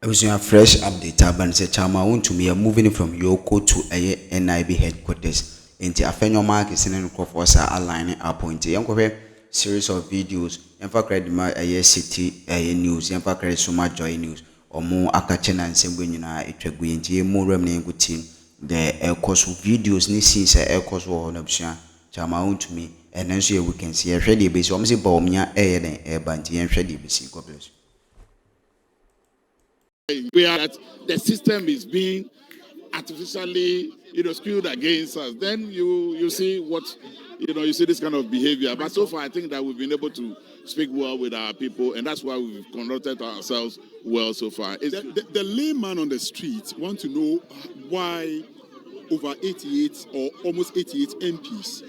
It was a fresh update. But say Chama Wontumi are moving from Eoco to NIB headquarters. Into Afenyo Markin and Crawford are aligning up into young series of videos. In fact, a city news. In fact, so much joy news or more Accusations and Sembunina. It will be into more remnant team. The Eoco videos ni since Eoco war option. Chama Wontumi and then so we can see a ready base. Almost bomb air banty and ready base. God bless. We are that the system is being artificially, skewed against us. Then you see what, you see this kind of behavior. But so far, I think that we've been able to speak well with our people, and that's why we've conducted ourselves well so far. The layman on the street want to know why over 88 or almost 88 MPs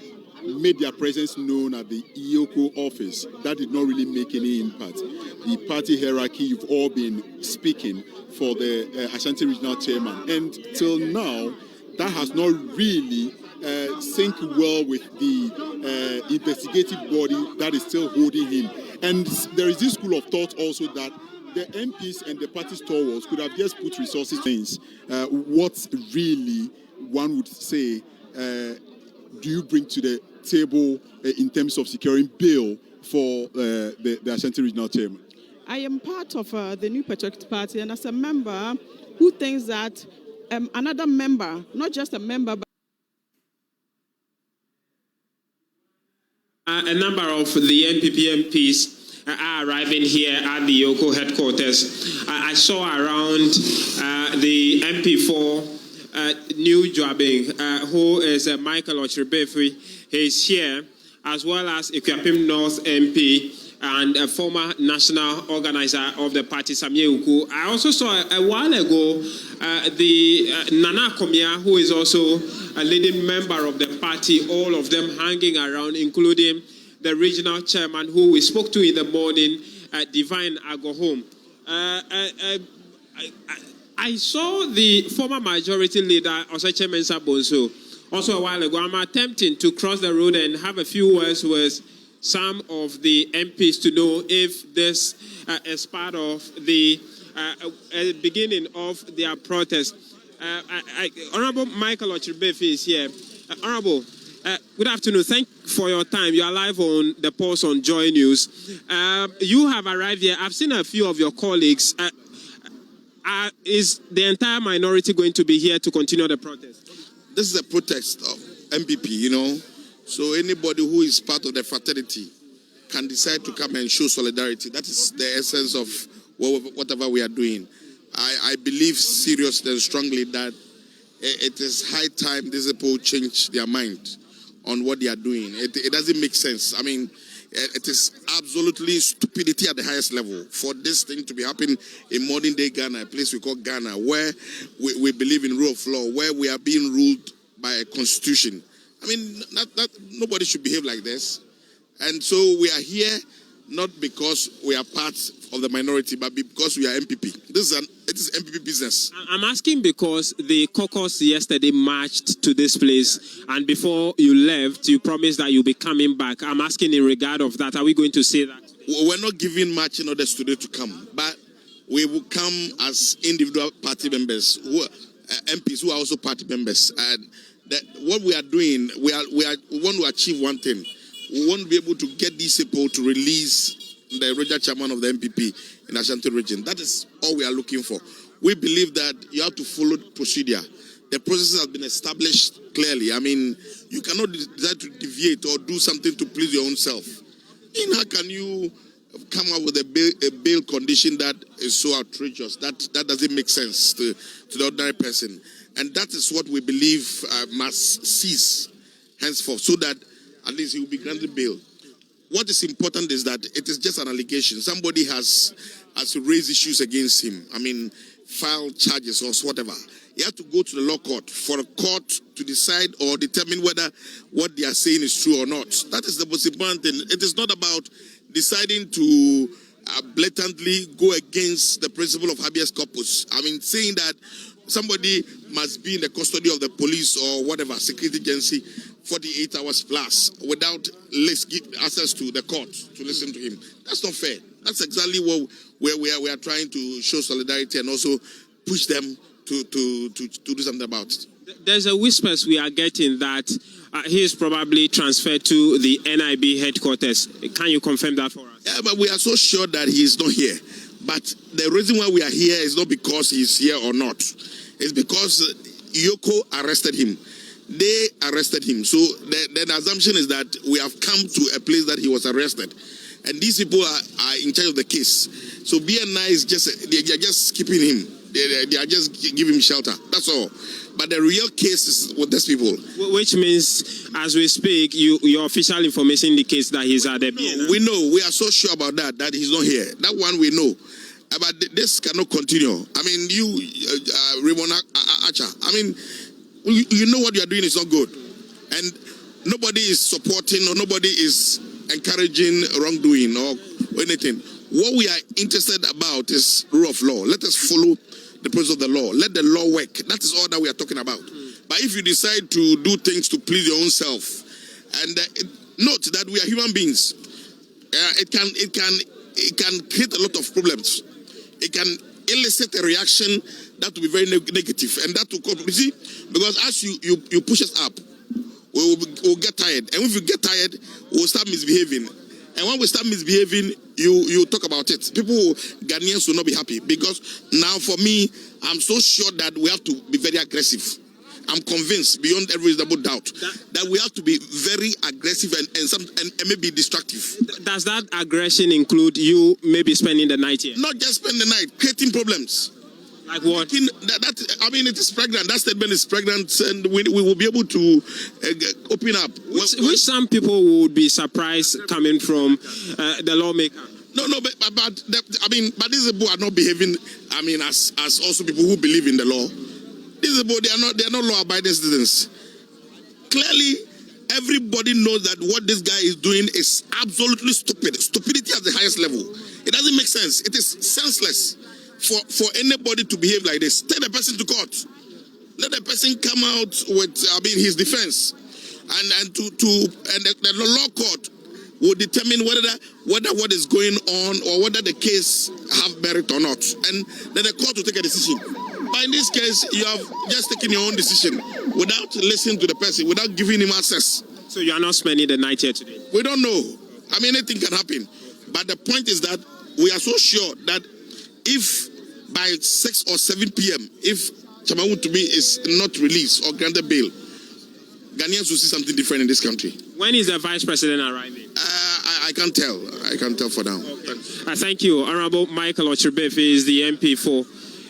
made their presence known at the Eoco office. That did not really make any impact. The party hierarchy, you've all been speaking for the Ashanti Regional Chairman. And till now, that has not really synced well with the investigative body that is still holding him. And there is this school of thought also that the MPs and the party stalwarts could have just put resources in. What really, one would say, do you bring to the table in terms of securing bail for the Ashanti Regional Chairman? I am part of the New Patriotic Party, and as a member who thinks that another member, not just a member, but a number of the NPP MPs are arriving here at the Eoco headquarters. I saw around the MP4 New Joabing, who is Michael Ochrebefi. He is here, as well as Ekwapim North MP and a former national organizer of the party, Samye Uku. I also saw a while ago the Nana Komia, who is also a leading member of the party, all of them hanging around, including the regional chairman, who we spoke to in the morning, Divine Agohom. I saw the former majority leader, Osache Mensah Bonso, also a while ago. I'm attempting to cross the road and have a few words with some of the MPs to know if this is part of the beginning of their protest. Honorable Michael Ochrebefi is here. Honorable, good afternoon. Thank you for your time. You are live on the Pulse on Joy News. You have arrived here. I've seen a few of your colleagues. Is the entire minority going to be here to continue the protest? This is a protest of MPP, So anybody who is part of the fraternity can decide to come and show solidarity. That is the essence of whatever we are doing. I believe seriously and strongly that it is high time these people change their mind on what they are doing. It doesn't make sense. I mean, it is absolutely stupidity at the highest level for this thing to be happening in modern day Ghana, a place we call Ghana, where we believe in rule of law, where we are being ruled by a constitution. I mean, nobody should behave like this. And so we are here not because we are part of the minority, but because we are MPP. It is MPP business. I'm asking because the caucus yesterday marched to this place, and before you left, you promised that you'll be coming back. I'm asking in regard of that. Are we going to say that? We're not giving marching orders today to come, but we will come as individual party members, MPs who are also party members. And what we are doing, we want to achieve one thing. We want to be able to get these people to release the regional chairman of the MPP in Ashanti region. That is all we are looking for. We believe that you have to follow procedure. The process has been established clearly. I mean, you cannot decide to deviate or do something to please your own self. How can you come up with a bail condition that is so outrageous? That doesn't make sense to the ordinary person. And that is what we believe must cease henceforth, so that at least he will be granted bail. What is important is that it is just an allegation. Somebody has raised issues against him. I mean, file charges or whatever. You have to go to the law court for a court to decide or determine whether what they are saying is true or not. That is the most important thing. It is not about deciding to blatantly go against the principle of habeas corpus. I mean, saying that somebody must be in the custody of the police or whatever, security agency, 48 hours plus without access to the court to listen to him. That's not fair. That's exactly what we are trying to show solidarity and also push them to do something about it. There's a whispers we are getting that he is probably transferred to the NIB headquarters. Can you confirm that for us? Yeah, but we are so sure that he is not here. But the reason why we are here is not because he's here or not. It's because Eoco arrested him. They arrested him. So the assumption is that we have come to a place that he was arrested. And these people are in charge of the case. So BNI is they are just keeping him. They are just giving him shelter. That's all. But the real case is with these people. Which means, as we speak, your official information indicates that he's at the BNI. We know. We are so sure about that he's not here. That one we know. But this cannot continue. I mean, Raymond Acha, I mean, you know what you are doing is not good. And nobody is supporting or nobody is encouraging wrongdoing or anything. What we are interested about is rule of law. Let us follow the process of the law. Let the law work. That is all that we are talking about. But if you decide to do things to please your own self, and note that we are human beings, it can create a lot of problems. It can elicit a reaction that will be very negative, and that will come. You see, because as you push us up, we'll get tired, and if you get tired, we'll start misbehaving. And when we start misbehaving, you talk about it. Ghanaians will not be happy because now for me, I'm so sure that we have to be very aggressive. I'm convinced beyond every reasonable doubt that we have to be very aggressive and maybe destructive. Does that aggression include you maybe spending the night here? Not just spend the night, creating problems. Like what? I mean, it is pregnant. That statement is pregnant, and we will be able to open up. Which some people would be surprised coming from the lawmaker. No, but these people are not behaving. I mean, as also people who believe in the law. These people, they are not law-abiding citizens. Clearly, everybody knows that what this guy is doing is absolutely stupid. Stupidity at the highest level. It doesn't make sense. It is senseless for anybody to behave like this. Take the person to court. Let the person come out with his defense, and the law court will determine whether what is going on or whether the case have merit or not, and then the court will take a decision. But in this case, you have just taken your own decision without listening to the person, without giving him access. So you are not spending the night here today? We don't know. I mean, anything can happen. But the point is that we are so sure that if by 6 or 7 p.m., if Wontumi is not released or granted bail, Ghanaians will see something different in this country. When is the vice president arriving? I can't tell. I can't tell for now. Okay. Thank you. Honorable Michael Ochirbefe is the MP for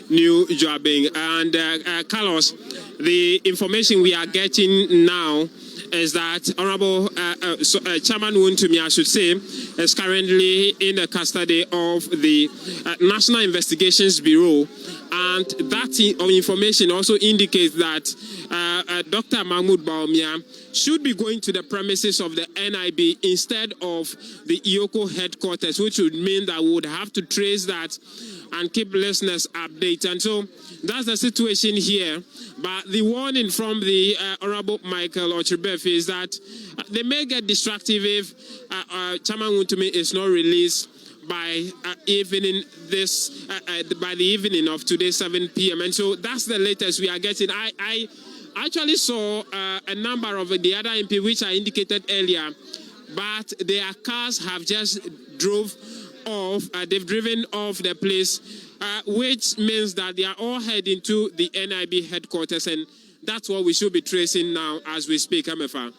New Joabing. And Carlos, the information we are getting now is that Honorable Chairman Wontumi, I should say, is currently in the custody of the National Investigations Bureau. And that information also indicates that Dr. Mahmoud Baumia should be going to the premises of the NIB instead of the Eoco headquarters, which would mean that we would have to trace that and keep listeners updated. And so that's the situation here. But the warning from the Honorable Michael Ochirbefe is that they may get destructive if Chairman Wontumi is not released by by the evening of today, 7 p.m. And so that's the latest we are getting. I actually saw a number of the other MP, which I indicated earlier, but their cars have just drove off. They've driven off the place, which means that they are all heading to the NIB headquarters, and that's what we should be tracing now as we speak. MFA.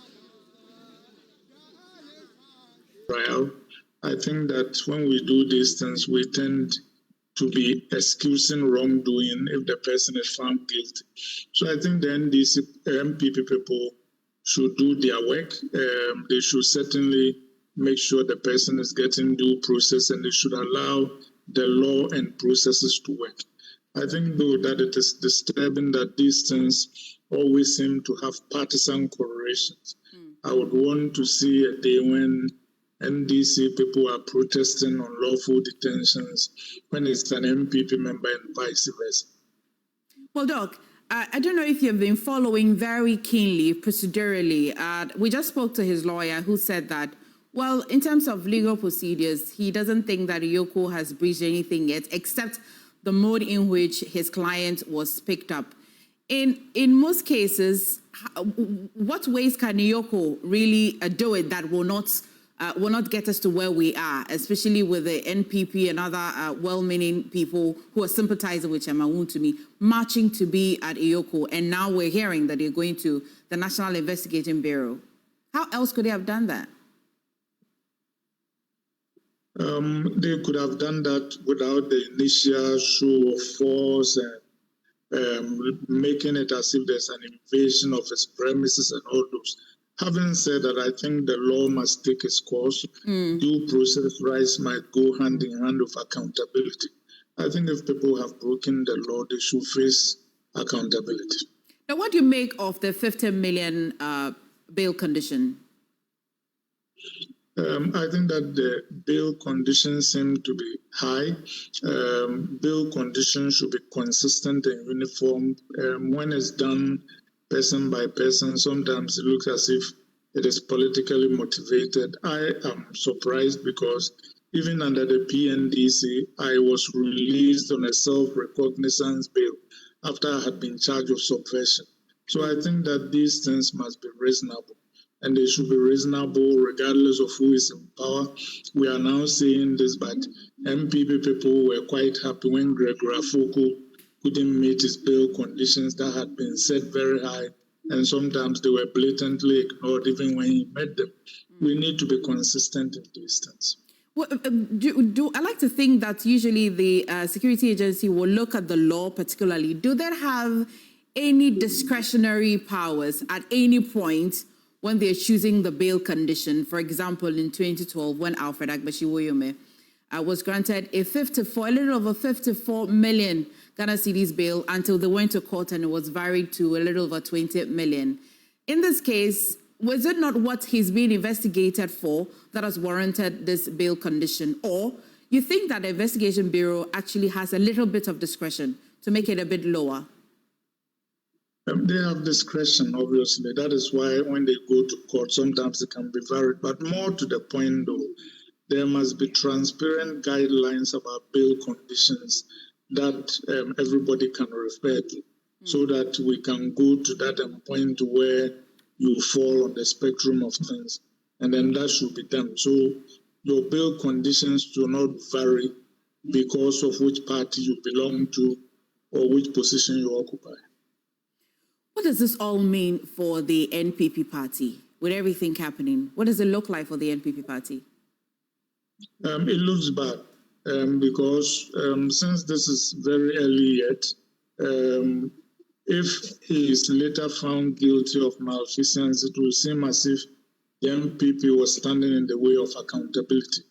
Well, I think that when we do these things, we tend to be excusing wrongdoing if the person is found guilty. So I think the NDC MPP people should do their work. They should certainly make sure the person is getting due process, and they should allow the law and processes to work. I think, though, that it is disturbing that these things always seem to have partisan correlations. I would want to see a day when NDC people are protesting on lawful detentions when it's an MPP member and vice versa. Well, Doc, I don't know if you've been following very keenly procedurally. We just spoke to his lawyer who said that Well, in terms of legal procedures, he doesn't think that Eoco has breached anything yet, except the mode in which his client was picked up. In most cases, what ways can Eoco really do it that will not get us to where we are, especially with the NPP and other well-meaning people who are sympathizing with Wontumi marching to be at Eoco, and now we're hearing that they're going to the National Investigating Bureau. How else could they have done that? They could have done that without the initial show of force and making it as if there's an invasion of his premises and all those. Having said that, I think the law must take its course. Due process rights might go hand in hand with accountability. I think if people have broken the law, they should face accountability. Now, what do you make of the 50 million bail condition? I think that the bail conditions seem to be high. Bail conditions should be consistent and uniform. When it's done person by person, sometimes it looks as if it is politically motivated. I am surprised because even under the PNDC, I was released on a self-recognizance bail after I had been charged with subversion. So I think that these things must be reasonable, and they should be reasonable regardless of who is in power. We are now saying this, but MPP people were quite happy when Gregory Afenyo couldn't meet his bail conditions that had been set very high, and sometimes they were blatantly ignored even when he met them. We need to be consistent in these things. Well, I like to think that usually the security agency will look at the law particularly. Do they have any discretionary powers at any point when they're choosing the bail condition? For example, in 2012, when Alfred Agbashi-Woyome was granted a little over 54 million Ghana cedis bail until they went to court and it was varied to a little over 20 million. In this case, was it not what he's being investigated for that has warranted this bail condition? Or you think that the Investigation Bureau actually has a little bit of discretion to make it a bit lower? They have discretion, obviously. That is why when they go to court, sometimes it can be varied. But more to the point, though, there must be transparent guidelines about bail conditions that everybody can refer to, so that we can go to that point where you fall on the spectrum of things, and then that should be done. So your bail conditions do not vary because of which party you belong to or which position you occupy. What does this all mean for the NPP party with everything happening? What does it look like for the NPP party? It looks bad because since this is very early yet, if he is later found guilty of malfeasance, it will seem as if the NPP was standing in the way of accountability.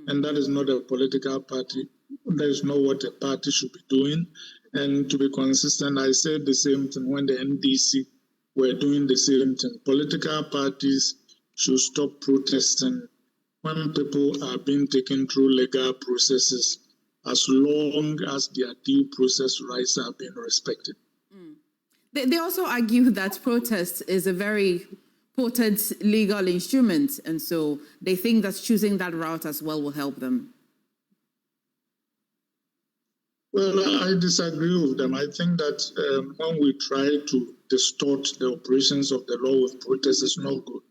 And that is not a political party. That is not what a party should be doing. And to be consistent, I said the same thing when the NDC were doing the same thing. Political parties should stop protesting when people are being taken through legal processes, as long as their due process rights are being respected. They also argue that protest is a very potent legal instrument, and so they think that choosing that route as well will help them. Well, I disagree with them. I think that when we try to distort the operations of the law with protest, it's not good.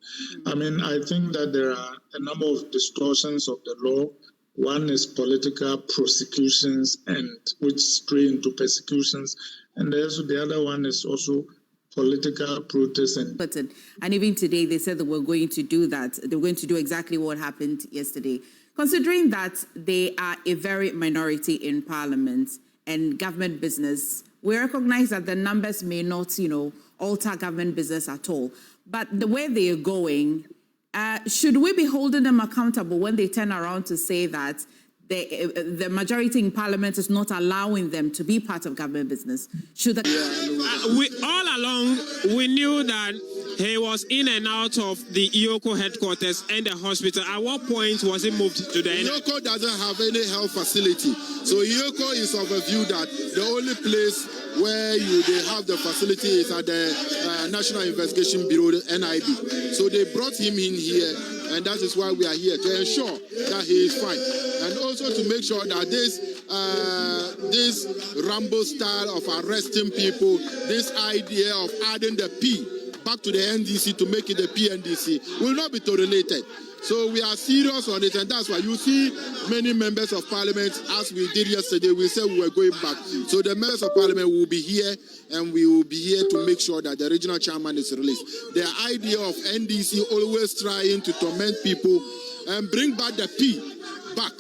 I mean, I think that there are a number of distortions of the law. One is political prosecutions, and which stray into persecutions. And the other one is also political protest. And even today, they said that we're going to do that. They're going to do exactly what happened yesterday. Considering that they are a very minority in Parliament and government business, we recognize that the numbers may not, alter government business at all. But the way they are going, should we be holding them accountable when they turn around to say that the majority in Parliament is not allowing them to be part of government business? We all along we knew that He was in and out of the Eoco headquarters and the hospital. At what point was he moved to the Eoco doesn't have any health facility. So Eoco is of a view that the only place where they have the facility is at the National Investigation Bureau, the NIB. So they brought him in here, and that is why we are here, to ensure that he is fine. And also to make sure that this Rambo style of arresting people, this idea of adding the P back to the NDC to make it the PNDC will not be tolerated. So we are serious on it, and that's why you see many members of parliament, as we did yesterday, we said we were going back. So the members of parliament will be here, and we will be here to make sure that the regional chairman is released. The idea of NDC always trying to torment people and bring back the P back.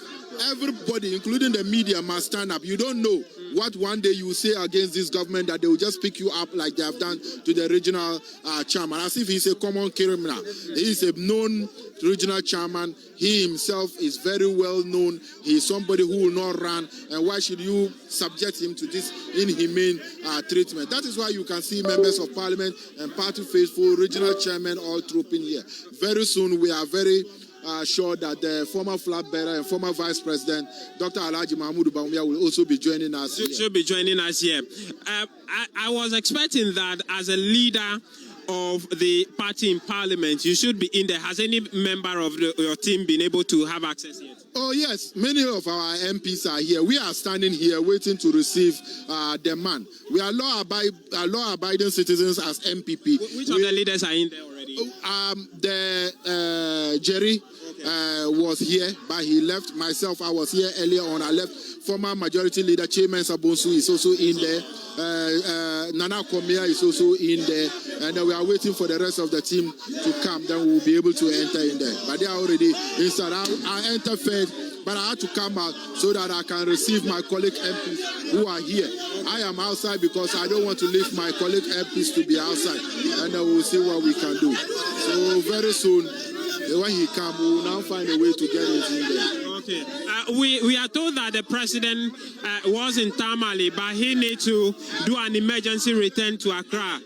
Everybody, including the media, must stand up. You don't know what one day you say against this government that they will just pick you up like they have done to the regional chairman, as if he's a common criminal. He is a known regional chairman. He himself is very well known. He is somebody who will not run. And why should you subject him to this inhumane treatment? That is why you can see members of parliament and party faithful, regional chairmen all trooping here. Very soon we are very sure that the former flag bearer and former vice president, Dr. Alhaji Mahmoud Bawumia, will also be joining us here. Should be joining us here. I was expecting that as a leader of the party in parliament, you should be in there. Has any member of your team been able to have access yet? Oh, yes. Many of our MPs are here. We are standing here waiting to receive the man. We are law-abiding citizens as MPP. Which of the leaders are in there already? Jerry was here, but he left. Myself, I was here earlier on. I left. Former majority leader Chairman Sabonsu is also in there. Nana Komia is also in there. And then we are waiting for the rest of the team to come. Then we will be able to enter in there. But they are already inside. I entered first, but I had to come out so that I can receive my colleague MPs who are here. I am outside because I don't want to leave my colleague MPs to be outside. And then we'll see what we can do. So very soon, when he comes, we will now find a way to get it in there. Okay. We are told that the president was in Tamale, but he needs to do an emergency return to Accra.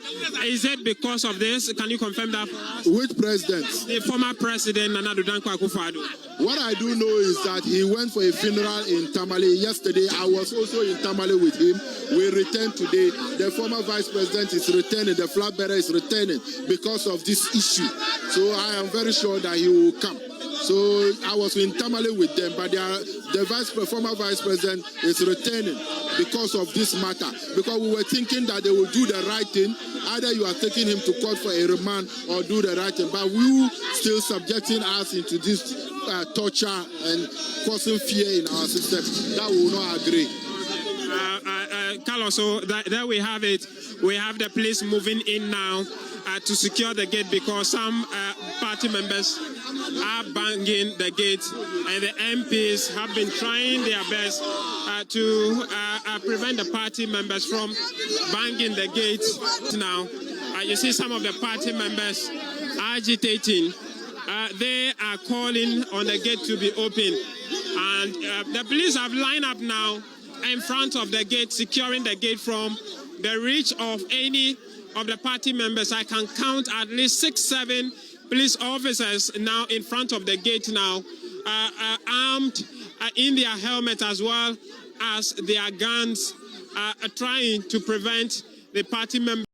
Is it because of this? Can you confirm that for us? Which president? The former president, Nana Dankwa Akufo-Addo. What I do know is that he went for a funeral in Tamale yesterday. I was also in Tamale with him. We returned today. The former vice president is returning. The flag bearer is returning because of this issue. So I am very sure that he will come. So I was in Tamale with them, but the former vice president is returning because of this matter. Because we were thinking that they will do the right thing. Either you are taking him to court for a remand or do the right thing. But we still subjecting us into this torture and causing fear in our system. That we will not agree. Carlos, so there we have it. We have the police moving in now to secure the gate because some party members are banging the gate, and the MPs have been trying their best to prevent the party members from banging the gate. Now, you see some of the party members agitating. They are calling on the gate to be open, and the police have lined up now in front of the gate, securing the gate from the reach of any of the party members. I can count at least 6-7 police officers now in front of the gate now, armed in their helmet as well as their guns, trying to prevent the party members